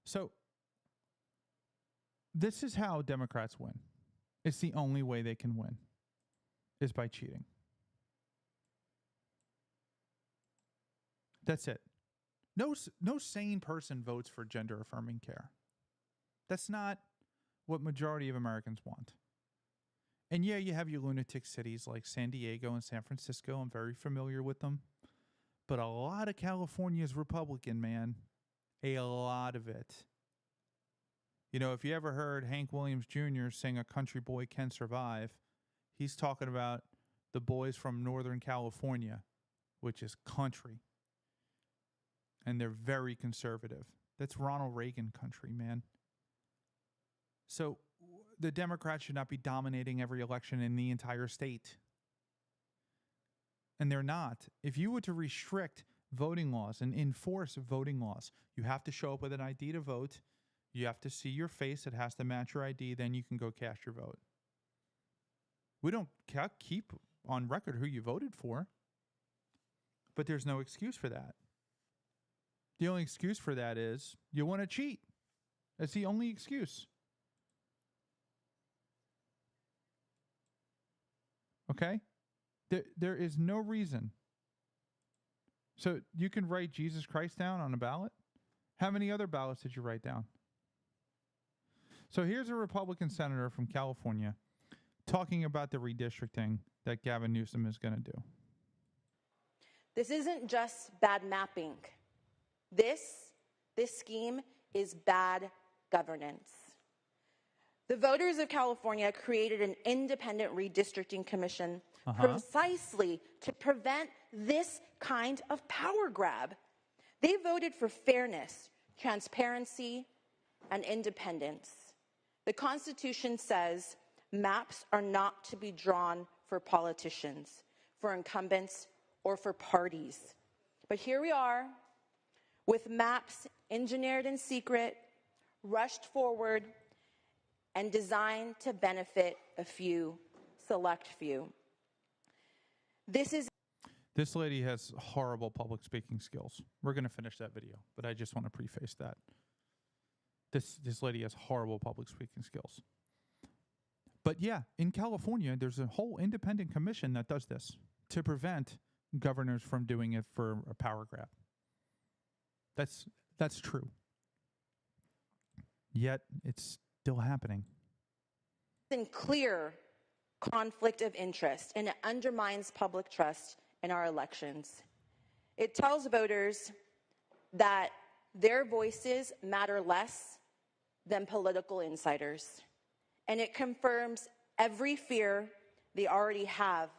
So, this is how Democrats win. It's the only way they can win, is by cheating. That's it. No sane person votes for gender-affirming care. That's not what majority of Americans want. And yeah, you have your lunatic cities like San Diego and San Francisco. I'm very familiar with them. But a lot of California is Republican, man. A lot of it. You know, if you ever heard Hank Williams Jr. sing A Country Boy Can Survive, he's talking about the boys from Northern California, which is country. And they're very conservative. That's Ronald Reagan country, man. So the Democrats should not be dominating every election in the entire state. And they're not. If you were to restrict voting laws and enforce voting laws, you have to show up with an ID to vote. You have to see your face. It has to match your ID. Then you can go cast your vote. We don't keep on record who you voted for. But there's no excuse for that. The only excuse for that is you want to cheat. That's the only excuse. Okay? There is no reason. So you can write Jesus Christ down on a ballot? How many other ballots did you write down? So here's a Republican senator from California talking about the redistricting that Gavin Newsom is going to do. This isn't just bad mapping. This scheme is bad governance. The voters of California created an independent redistricting commission precisely to prevent this kind of power grab. They voted for fairness, transparency, and independence. The Constitution says maps are not to be drawn for politicians, for incumbents, or for parties. But here we are, with maps engineered in secret, rushed forward, and designed to benefit a few, select few. This lady has horrible public speaking skills. We're going to finish that video, but I just want to preface that. This lady has horrible public speaking skills. But yeah, in California, there's a whole independent commission that does this to prevent governors from doing it for a power grab. That's true. Yet it's still happening. In clear conflict of interest, and it undermines public trust in our elections. It tells voters that their voices matter less than political insiders. And it confirms every fear they already have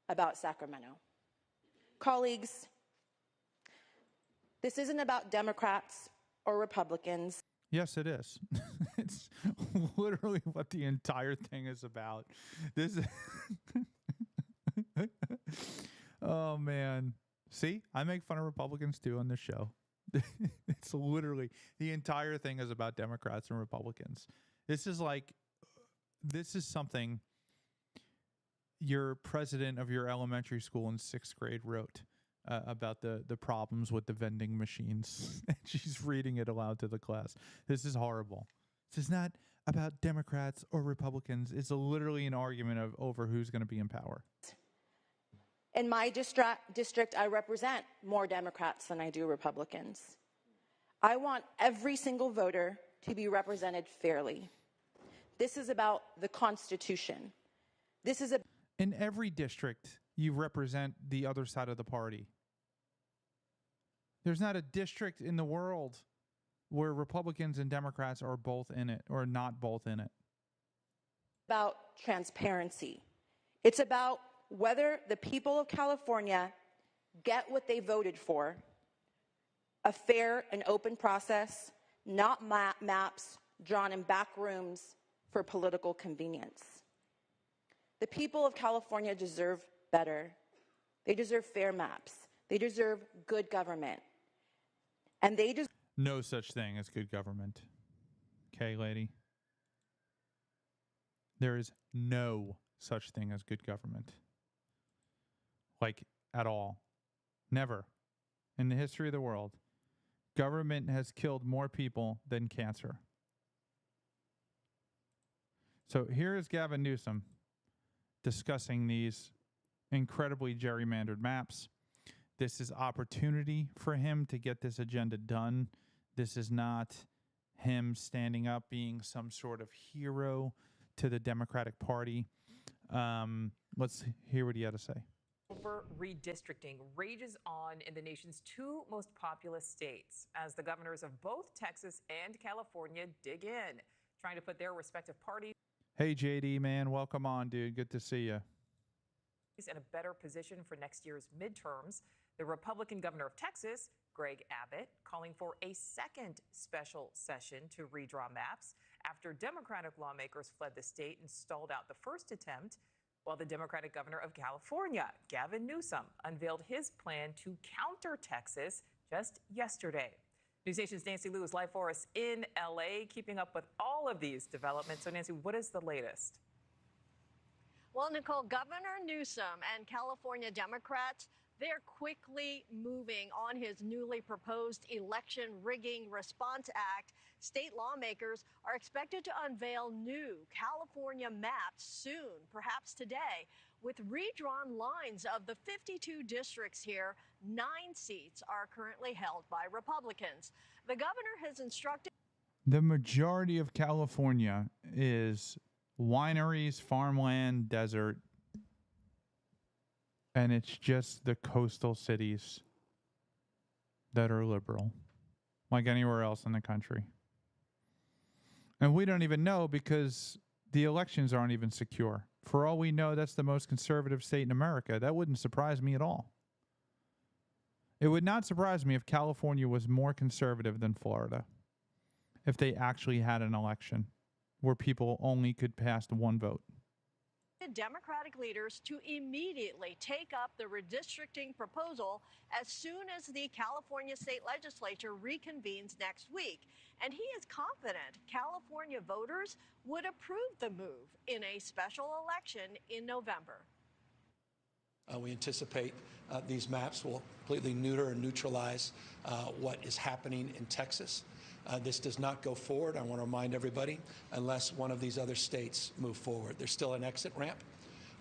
about Sacramento. Colleagues, this isn't about Democrats or Republicans. Yes, it is. It's literally what the entire thing is about. This. Oh, man. See, I make fun of Republicans, too, on this show. It's literally the entire thing is about Democrats and Republicans. This is something your president of your elementary school in 6th grade wrote about the problems with the vending machines. And she's reading it aloud to the class. This is horrible. This is not about Democrats or Republicans. It's literally an argument over who's going to be in power. In my district, I represent more Democrats than I do Republicans. I want every single voter to be represented fairly. This is about the Constitution. In every district, you represent the other side of the party. There's not a district in the world where Republicans and Democrats are both in it or not both in it. About transparency. It's about whether the people of California get what they voted for, a fair and open process, not maps drawn in back rooms for political convenience. The people of California deserve better. They deserve fair maps. They deserve good government. And they deserve no such thing as good government. Okay, lady? There is no such thing as good government. Like, at all. Never. In the history of the world, government has killed more people than cancer. So here is Gavin Newsom discussing these incredibly gerrymandered maps. This is opportunity for him to get this agenda done. This is not him standing up being some sort of hero to the Democratic Party. Let's hear what he had to say. Over redistricting rages on in the nation's two most populous states as the governors of both Texas and California dig in, trying to put their respective parties Hey, JD, man. Welcome on, dude. Good to see you. in a better position for next year's midterms. The Republican governor of Texas, Greg Abbott, calling for a second special session to redraw maps after Democratic lawmakers fled the state and stalled out the first attempt, while the Democratic governor of California, Gavin Newsom, unveiled his plan to counter Texas just yesterday. NewsNation's Nancy Liu is live for us in L.A., keeping up with all of these developments. So, Nancy, what is the latest? Well, Nicole, Governor Newsom and California Democrats, they're quickly moving on his newly proposed Election Rigging Response Act. State lawmakers are expected to unveil new California maps soon, perhaps today. With redrawn lines of the 52 districts here, 9 seats are currently held by Republicans. The governor has instructed The majority of California is wineries, farmland, desert, and it's just the coastal cities that are liberal, like anywhere else in the country. And we don't even know because the elections aren't even secure. For all we know, that's the most conservative state in America. That wouldn't surprise me at all. It would not surprise me if California was more conservative than Florida, if they actually had an election where people only could cast one vote. Democratic leaders to immediately take up the redistricting proposal as soon as the California state legislature reconvenes next week. And he is confident California voters would approve the move in a special election in November. We anticipate these maps will completely neuter and neutralize what is happening in Texas. This does not go forward, I want to remind everybody, unless one of these other states move forward. There's still an exit ramp,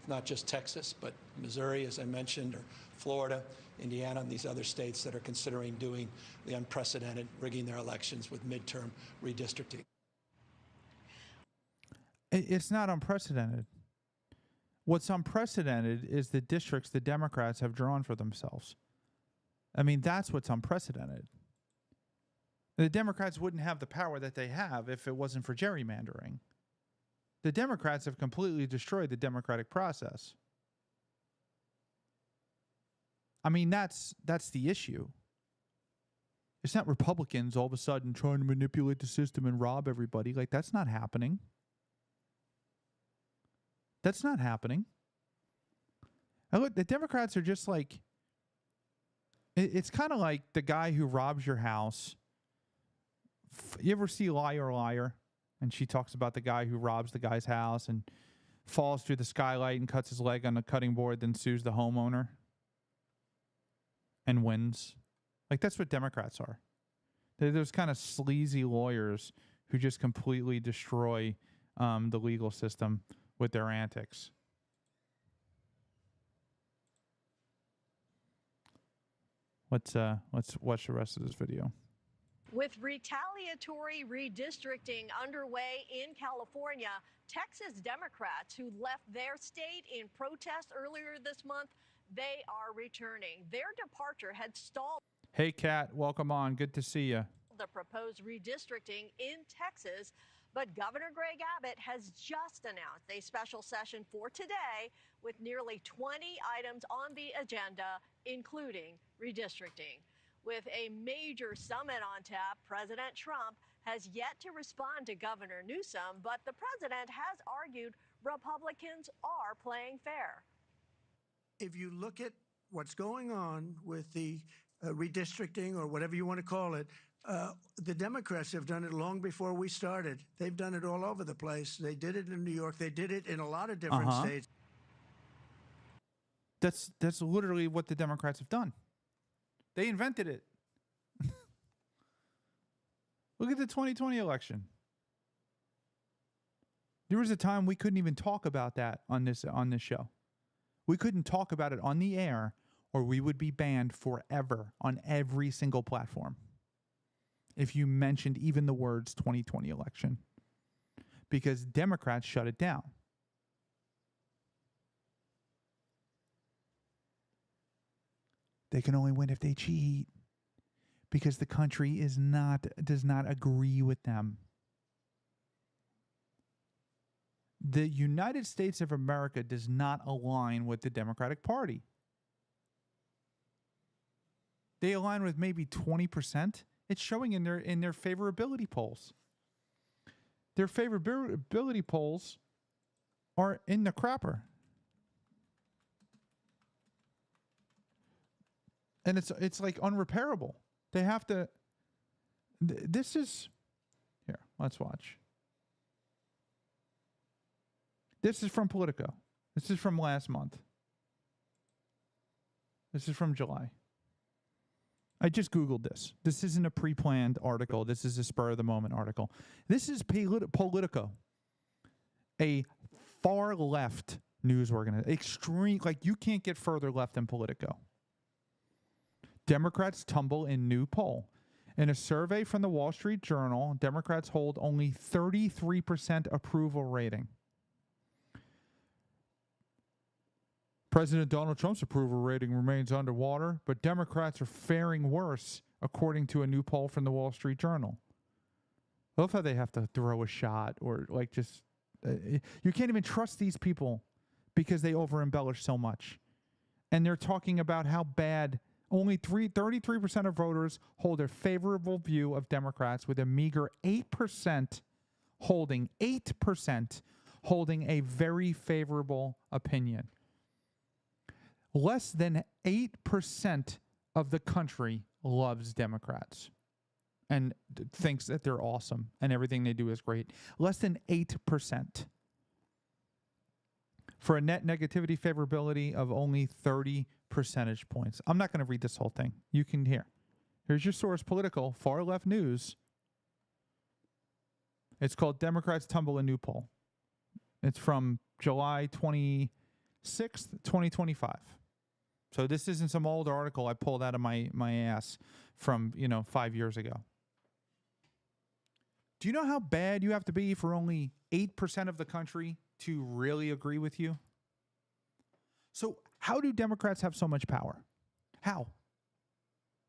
not just Texas, but Missouri, as I mentioned, or Florida, Indiana, and these other states that are considering doing the unprecedented, rigging their elections with midterm redistricting. It's not unprecedented. What's unprecedented is the districts the Democrats have drawn for themselves. I mean, that's what's unprecedented. The Democrats wouldn't have the power that they have if it wasn't for gerrymandering. The Democrats have completely destroyed the democratic process. I mean, that's the issue. It's not Republicans all of a sudden trying to manipulate the system and rob everybody. Like, that's not happening. That's not happening. And look, the Democrats are just like, it's kind of like the guy who robs your house. You ever see Liar, Liar? And she talks about the guy who robs the guy's house and falls through the skylight and cuts his leg on a cutting board, then sues the homeowner and wins. Like, that's what Democrats are. They're those kind of sleazy lawyers who just completely destroy the legal system with their antics. Let's watch the rest of this video. With retaliatory redistricting underway in California, Texas Democrats who left their state in protest earlier this month, they are returning. Their departure had stalled. Hey, Kat, welcome on. Good to see you. The proposed redistricting in Texas, but Governor Greg Abbott has just announced a special session for today with nearly 20 items on the agenda, including redistricting. With a major summit on tap, President Trump has yet to respond to Governor Newsom, but the president has argued Republicans are playing fair. If you look at what's going on with the redistricting, or whatever you want to call it, the Democrats have done it long before we started. They've done it all over the place. They did it in New York. They did it in a lot of different states. That's literally what the Democrats have done. They invented it. Look at the 2020 election. There was a time we couldn't even talk about that on this show. We couldn't talk about it on the air, or we would be banned forever on every single platform if you mentioned even the words 2020 election, because Democrats shut it down. They can only win if they cheat, because the country does not agree with them. The United States of America does not align with the Democratic Party. They align with maybe 20%. It's showing in their favorability polls. Their favorability polls are in the crapper. And it's like unrepairable. They have to. This is here. Let's watch. This is from Politico. This is from last month. This is from July. I just Googled this. This isn't a pre-planned article. This is a spur-of-the-moment article. This is Politico, a far-left news organization. Extreme, like you can't get further left than Politico. Democrats tumble in new poll. In a survey from the Wall Street Journal, Democrats hold only 33% approval rating. President Donald Trump's approval rating remains underwater, but Democrats are faring worse, according to a new poll from the Wall Street Journal. I love how they have to throw a shot or like just... you can't even trust these people because they over-embellish so much. And they're talking about how bad... Only 33% of voters hold a favorable view of Democrats, with a meager 8% holding a very favorable opinion. Less than 8% of the country loves Democrats and thinks that they're awesome and everything they do is great. Less than 8%. For a net negativity favorability of only 30 percentage points. I'm not going to read this whole thing. You can hear. Here's your source, Political, far left news. It's called Democrats Tumble a New Poll. It's from July 26th, 2025. So this isn't some old article I pulled out of my ass from, 5 years ago. Do you know how bad you have to be for only 8% of the country to really agree with you? So how do Democrats have so much power? How?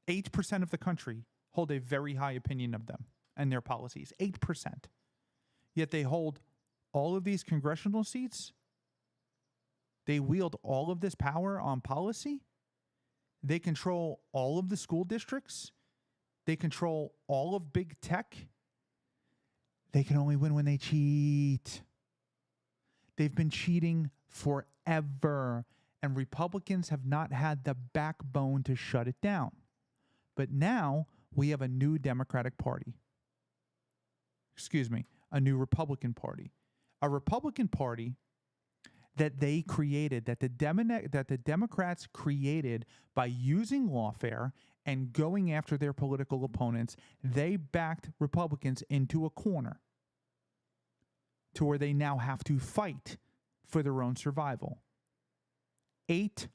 8% of the country hold a very high opinion of them and their policies. 8%. Yet they hold all of these congressional seats. They wield all of this power on policy. They control all of the school districts. They control all of big tech. They can only win when they cheat. They've been cheating forever. And Republicans have not had the backbone to shut it down. But now we have a new Democratic Party. A new Republican Party. A Republican Party that they created, that the Democrats created by using lawfare and going after their political opponents. They backed Republicans into a corner to where they now have to fight for their own survival. 8%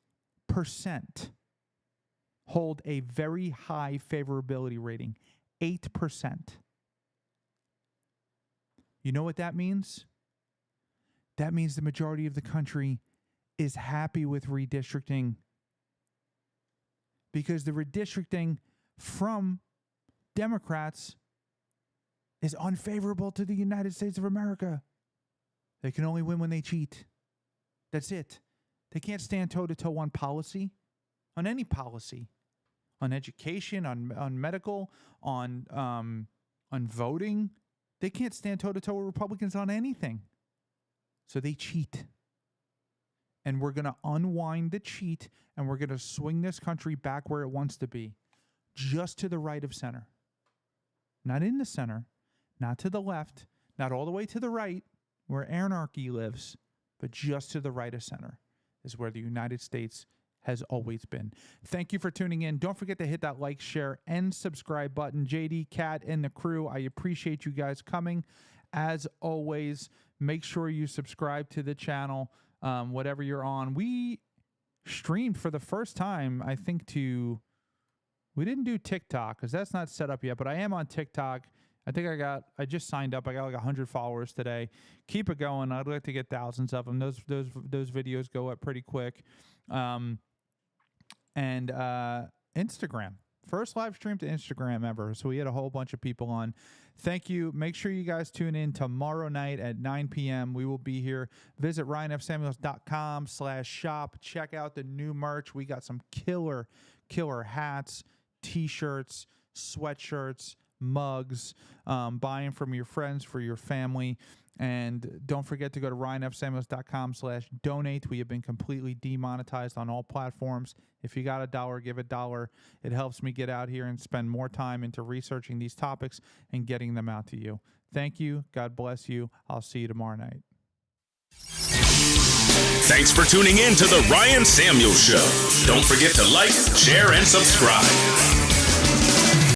hold a very high favorability rating. 8%. You know what that means? That means the majority of the country is happy with redistricting, because the redistricting from Democrats is unfavorable to the United States of America. They can only win when they cheat. That's it. They can't stand toe-to-toe on policy, on any policy, on education, on medical, on voting. They can't stand toe-to-toe with Republicans on anything. So they cheat. And we're going to unwind the cheat, and we're going to swing this country back where it wants to be, just to the right of center. Not in the center, not to the left, not all the way to the right, where anarchy lives, but just to the right of center is where the United States has always been. Thank you for tuning in. Don't forget to hit that like, share, and subscribe button. JD, Kat, and the crew, I appreciate you guys coming. As always, make sure you subscribe to the channel, whatever you're on. We streamed for the first time, I think, we didn't do TikTok because that's not set up yet, but I am on TikTok. I just signed up. I got like 100 followers today. Keep it going. I'd like to get thousands of them. Those videos go up pretty quick. And Instagram. First live stream to Instagram ever. So we had a whole bunch of people on. Thank you. Make sure you guys tune in tomorrow night at 9 p.m. We will be here. Visit ryanfsamuels.com/shop. Check out the new merch. We got some killer hats, T-shirts, sweatshirts, mugs, buying from your friends for your family. And don't forget to go to ryanfsamuels.com/donate. We have been completely demonetized on all platforms. If you got $1, give $1. It helps me get out here and spend more time into researching these topics and getting them out to you. Thank you. God bless you. I'll see you tomorrow night. Thanks for tuning in to The Ryan Samuels Show. Don't forget to like, share, and subscribe.